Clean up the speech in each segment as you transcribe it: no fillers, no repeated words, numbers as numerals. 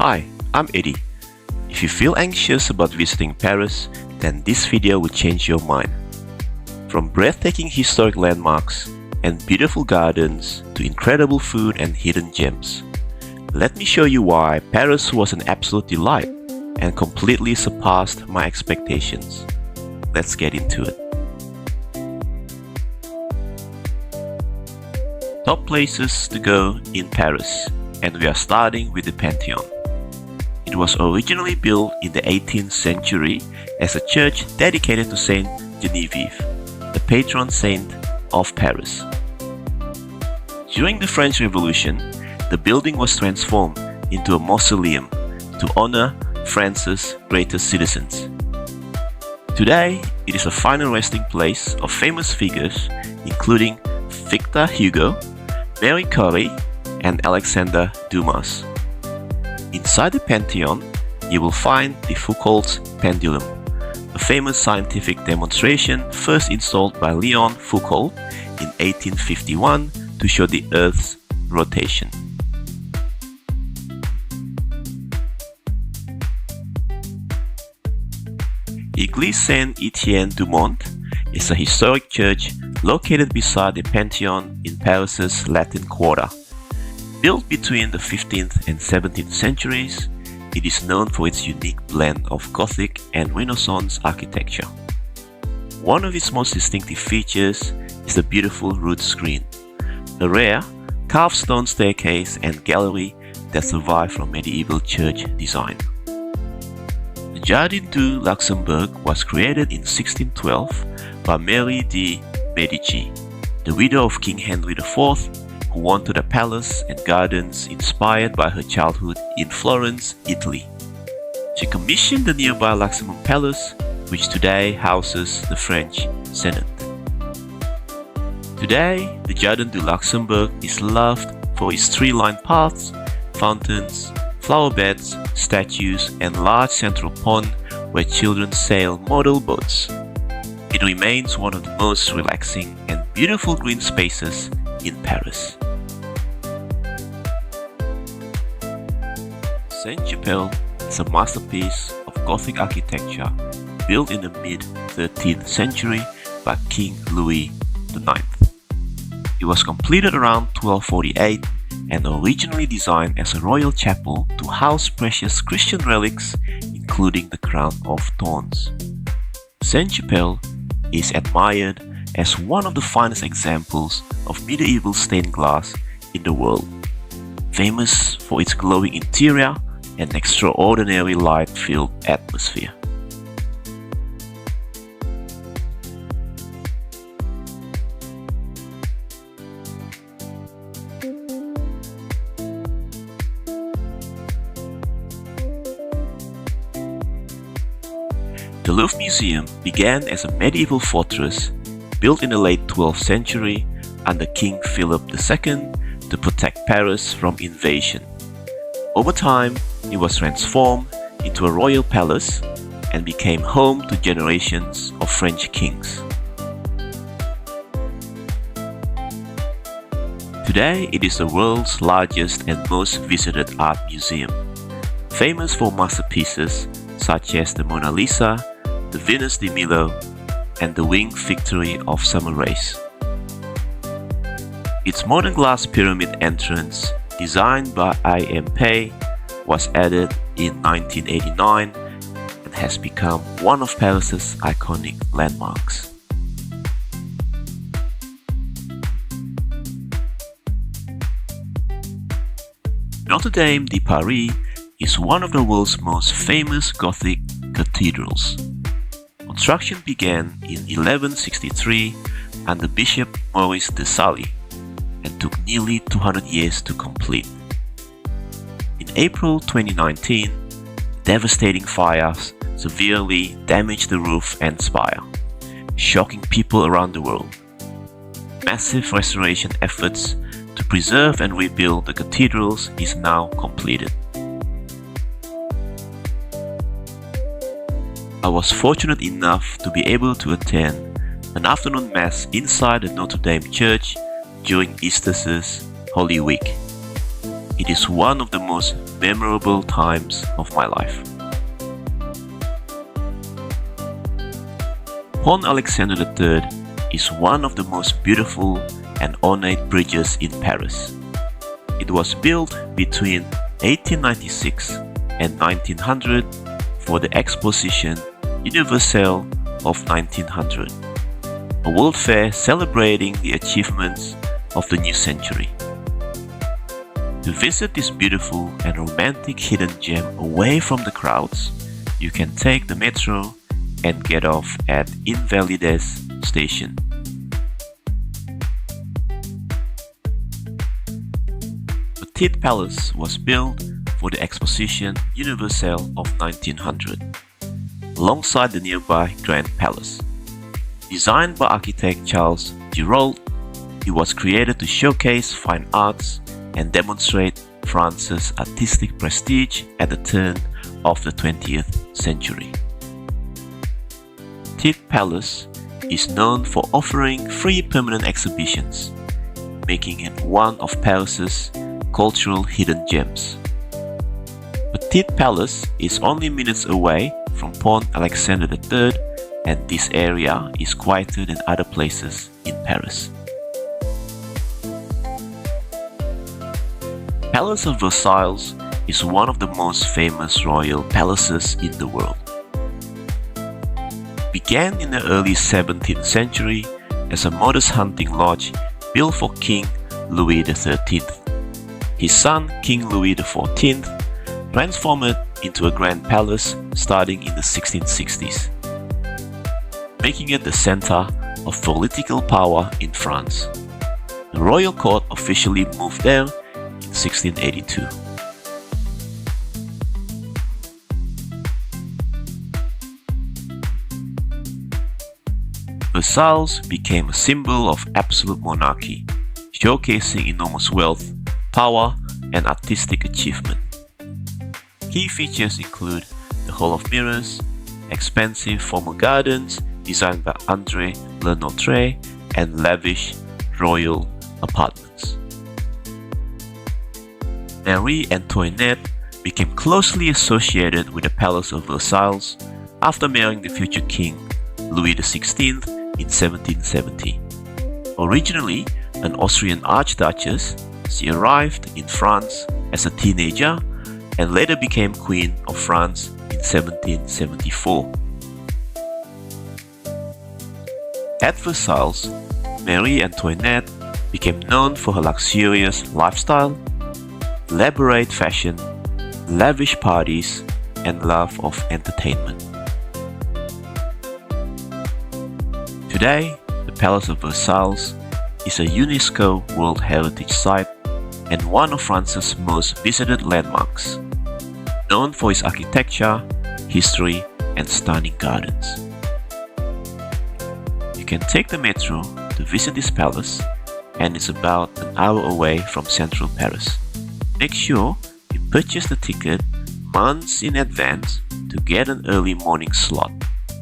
Hi, I'm Eddie. If you feel anxious about visiting Paris, then this video will change your mind. From breathtaking historic landmarks and beautiful gardens to incredible food and hidden gems, let me show you why Paris was an absolute delight and completely surpassed my expectations. Let's get into it. Top places to go in Paris, and we are starting with the Pantheon. It was originally built in the 18th century as a church dedicated to Saint Genevieve, the patron saint of Paris. During the French Revolution, the building was transformed into a mausoleum to honor France's greatest citizens. Today, it is a final resting place of famous figures including Victor Hugo, Marie Curie, and Alexander Dumas. Inside the Pantheon, you will find the Foucault's pendulum, a famous scientific demonstration first installed by Leon Foucault in 1851 to show the Earth's rotation. Église Saint-Étienne-du-Mont is a historic church located beside the Pantheon in Paris's Latin Quarter. Built between the 15th and 17th centuries, it is known for its unique blend of Gothic and Renaissance architecture. One of its most distinctive features is the beautiful rood screen, a rare carved stone staircase and gallery that survive from medieval church design. The Jardin Du Luxembourg was created in 1612 by Marie de Medici, the widow of King Henry IV, who wanted a palace and gardens inspired by her childhood in Florence, Italy. She commissioned the nearby Luxembourg Palace, which today houses the French Senate. Today, the Jardin du Luxembourg is loved for its tree-lined paths, fountains, flower beds, statues, and large central pond where children sail model boats. It remains one of the most relaxing and beautiful green spaces in Paris. Chapelle is a masterpiece of Gothic architecture built in the mid-13th century by King Louis IX. It was completed around 1248 and originally designed as a royal chapel to house precious Christian relics, including the crown of thorns. Chapelle is admired as one of the finest examples of medieval stained glass in the world, famous for its glowing interior and extraordinary light-filled atmosphere. The Louvre Museum began as a medieval fortress built in the late 12th century under King Philip II to protect Paris from invasion. Over time, it was transformed into a royal palace and became home to generations of French kings. Today, it is the world's largest and most visited art museum, famous for masterpieces such as the Mona Lisa, the Venus de Milo, and the Winged Victory of Summer Race. Its modern glass pyramid entrance, designed by I.M. Pei, was added in 1989 and has become one of Paris's iconic landmarks. Notre Dame de Paris is one of the world's most famous Gothic cathedrals. Construction began in 1163 under Bishop Maurice de Sully and took nearly 200 years to complete. In April 2019, devastating fires severely damaged the roof and spire, shocking people around the world. Massive restoration efforts to preserve and rebuild the cathedrals is now completed. I was fortunate enough to be able to attend an afternoon mass inside the Notre Dame Church during Easter's Holy Week. it is one of the most memorable times of my life. Pont Alexandre III is one of the most beautiful and ornate bridges in Paris. It was built between 1896 and 1900 for the Exposition Universelle of 1900, a world fair celebrating the achievements of the new century. To visit this beautiful and romantic hidden gem away from the crowds, you can take the metro and get off at Invalides station. Petit Palais was built for the Exposition Universelle of 1900, alongside the nearby Grand Palace. Designed by architect Charles Girault, it was created to showcase fine arts and demonstrate France's artistic prestige at the turn of the 20th century. Petit Palais is known for offering free permanent exhibitions, making it one of Paris's cultural hidden gems. Petit Palais is only minutes away from Pont Alexandre III, and this area is quieter than other places in Paris. Palace of Versailles is one of the most famous royal palaces in the world. It began in the early 17th century as a modest hunting lodge built for King Louis XIII. His son, King Louis XIV, transformed it into a grand palace starting in the 1660s, making it the center of political power in France. The royal court officially moved there in 1682. Versailles became a symbol of absolute monarchy, showcasing enormous wealth, power, and artistic achievement. Key features include the Hall of Mirrors, expansive formal gardens designed by André Le Notre, and lavish royal apartments. Marie Antoinette became closely associated with the Palace of Versailles after marrying the future King Louis XVI in 1770. Originally an Austrian archduchess, she arrived in France as a teenager and later became Queen of France in 1774. At Versailles, Marie Antoinette became known for her luxurious lifestyle, elaborate fashion, lavish parties, and love of entertainment. Today, the Palace of Versailles is a UNESCO World Heritage Site and one of France's most visited landmarks, known for its architecture, history, and stunning gardens. You can take the metro to visit this palace, and it's about an hour away from central Paris. Make sure you purchase the ticket months in advance to get an early morning slot,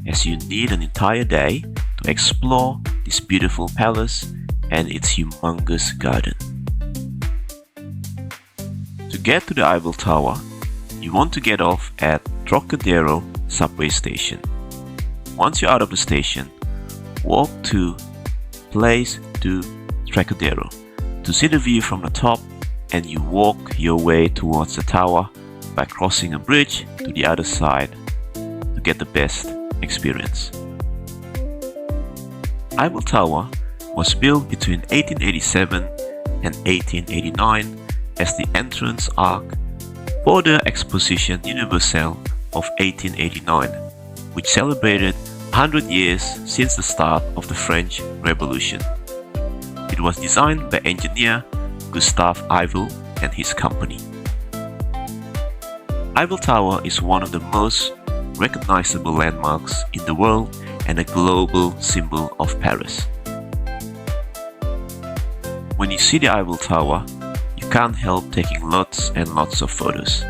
as you need an entire day to explore this beautiful palace and its humongous garden. To get to the Eiffel Tower, you want to get off at Trocadero subway station. Once you're out of the station, walk to Place du Trocadero to see the view from the top, and you walk your way towards the tower by crossing a bridge to the other side to get the best experience. Eiffel Tower was built between 1887 and 1889 as the entrance arc for the Exposition Universelle of 1889, which celebrated 100 years since the start of the French Revolution. It was designed by engineer Gustave Eiffel and his company. Eiffel Tower is one of the most recognizable landmarks in the world and a global symbol of Paris. When you see the Eiffel Tower, you can't help taking lots and lots of photos.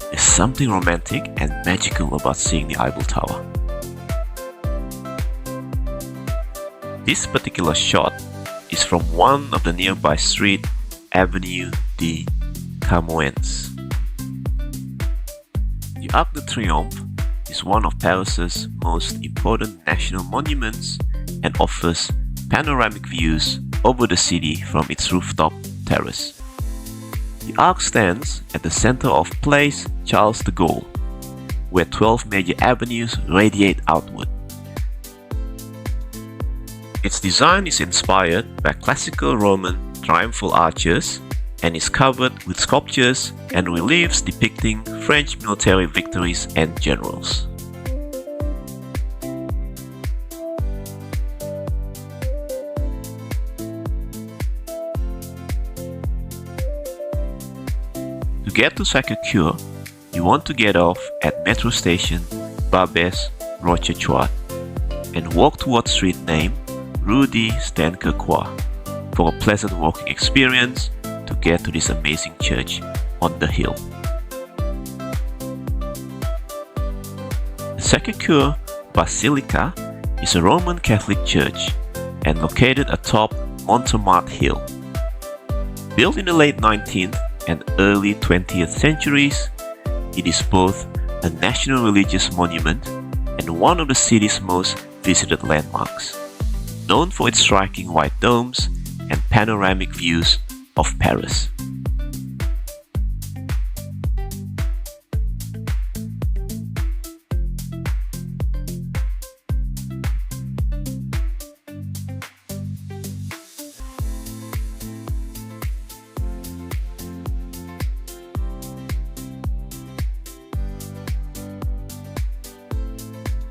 There's something romantic and magical about seeing the Eiffel Tower. This particular shot is from one of the nearby street, Avenue de Camoens. The Arc de Triomphe is one of Paris's most important national monuments and offers panoramic views over the city from its rooftop terrace. The arc stands at the center of Place Charles de Gaulle, where 12 major avenues radiate outward. Its design is inspired by classical Roman triumphal arches and is covered with sculptures and reliefs depicting French military victories and generals. To get to Sacre Coeur, you want to get off at metro station Barbès-Rochechouart and walk towards street named Rue de Stanquerquois for a pleasant walking experience to get to this amazing church on the hill. The Sacre Coeur Basilica is a Roman Catholic church and located atop Montmartre Hill. Built in the late 19th and early 20th centuries, it is both a national religious monument and one of the city's most visited landmarks, known for its striking white domes and panoramic views of Paris.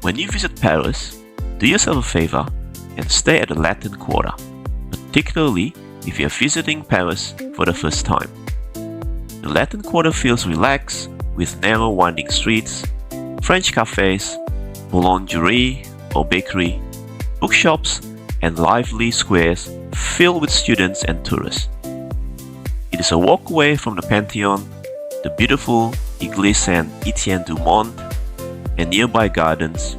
When you visit Paris, do yourself a favor and stay at the Latin Quarter, particularly if you are visiting Paris for the first time. The Latin Quarter feels relaxed with narrow winding streets, French cafes, boulangerie or bakery, bookshops, and lively squares filled with students and tourists. It is a walk away from the Pantheon, the beautiful Église Saint-Étienne-du-Mont, and nearby gardens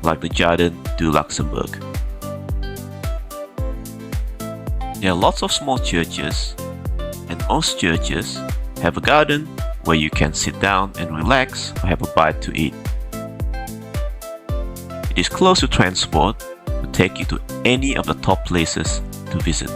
like the Jardin Du Luxembourg. There are lots of small churches, and most churches have a garden where you can sit down and relax or have a bite to eat. It is close to transport to take you to any of the top places to visit.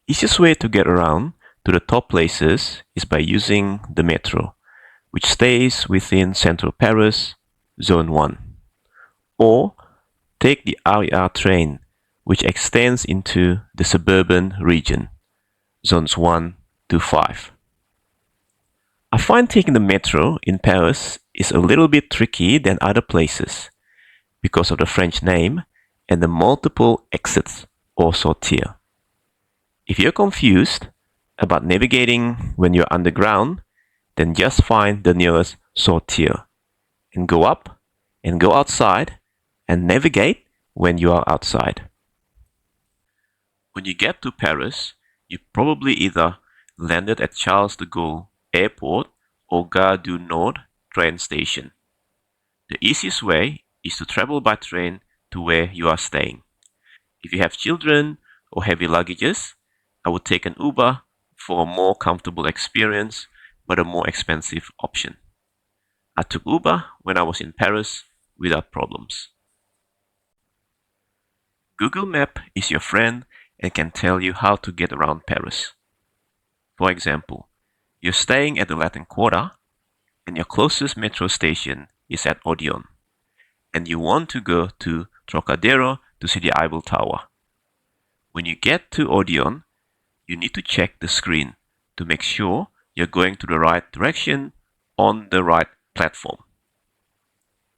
Easiest way to get around to the top places is by using the metro, which stays within central Paris, Zone 1. Or take the RER train, which extends into the suburban region, Zones 1 to 5. I find taking the metro in Paris is a little bit tricky than other places because of the French name and the multiple exits or sorties. If you're confused about navigating when you're underground, then just find the nearest sortie and go up and go outside and navigate when you are outside. When you get to Paris, you probably either landed at Charles de Gaulle Airport or Gare du Nord train station. The easiest way is to travel by train to where you are staying. If you have children or heavy luggages, I would take an Uber for a more comfortable experience, but a more expensive option. I took Uber when I was in Paris without problems. Google Map is your friend and can tell you how to get around Paris. For example, you're staying at the Latin Quarter and your closest metro station is at Odeon, and you want to go to Trocadero to see the Eiffel Tower. When you get to Odeon, you need to check the screen to make sure you're going to the right direction on the right platform.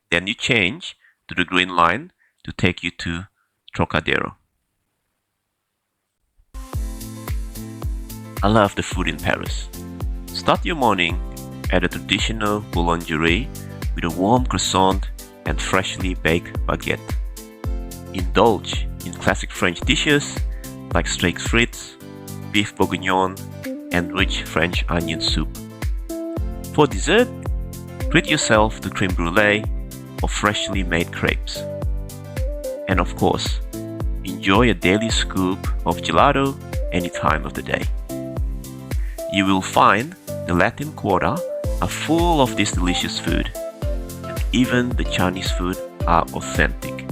Then you change to the green line to take you to Trocadero. I love the food in Paris. Start your morning at a traditional boulangerie with a warm croissant and freshly baked baguette. Indulge in classic French dishes like steak frites, beef bourguignon, and rich French onion soup. For dessert, treat yourself to creme brulee or freshly made crepes. And of course, enjoy a daily scoop of gelato any time of the day. You will find the Latin Quarter are full of this delicious food, and even the Chinese food are authentic.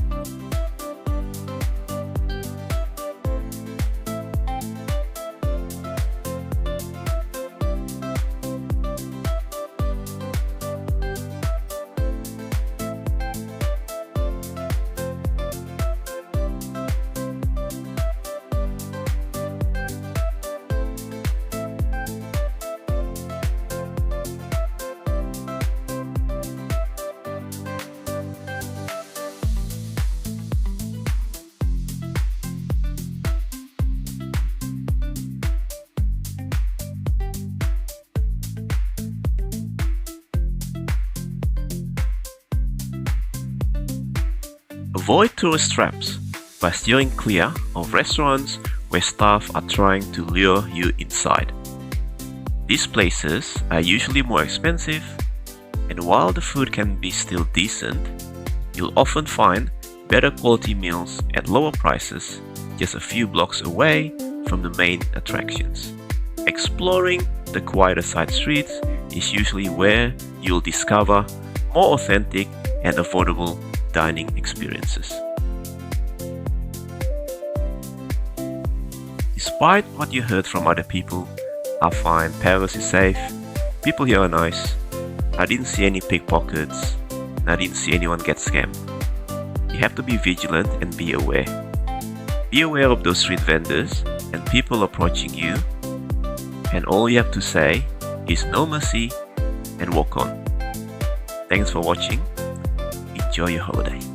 Avoid tourist traps by steering clear of restaurants where staff are trying to lure you inside. These places are usually more expensive, and while the food can be still decent, you'll often find better quality meals at lower prices just a few blocks away from the main attractions. Exploring the quieter side streets is usually where you'll discover more authentic and affordable dining experiences. Despite what you heard from other people, I find Paris is safe, people here are nice, I didn't see any pickpockets, and I didn't see anyone get scammed. You have to be vigilant and be aware. Be aware of those street vendors and people approaching you, and all you have to say is no mercy and walk on. Thanks for watching. Enjoy your holiday.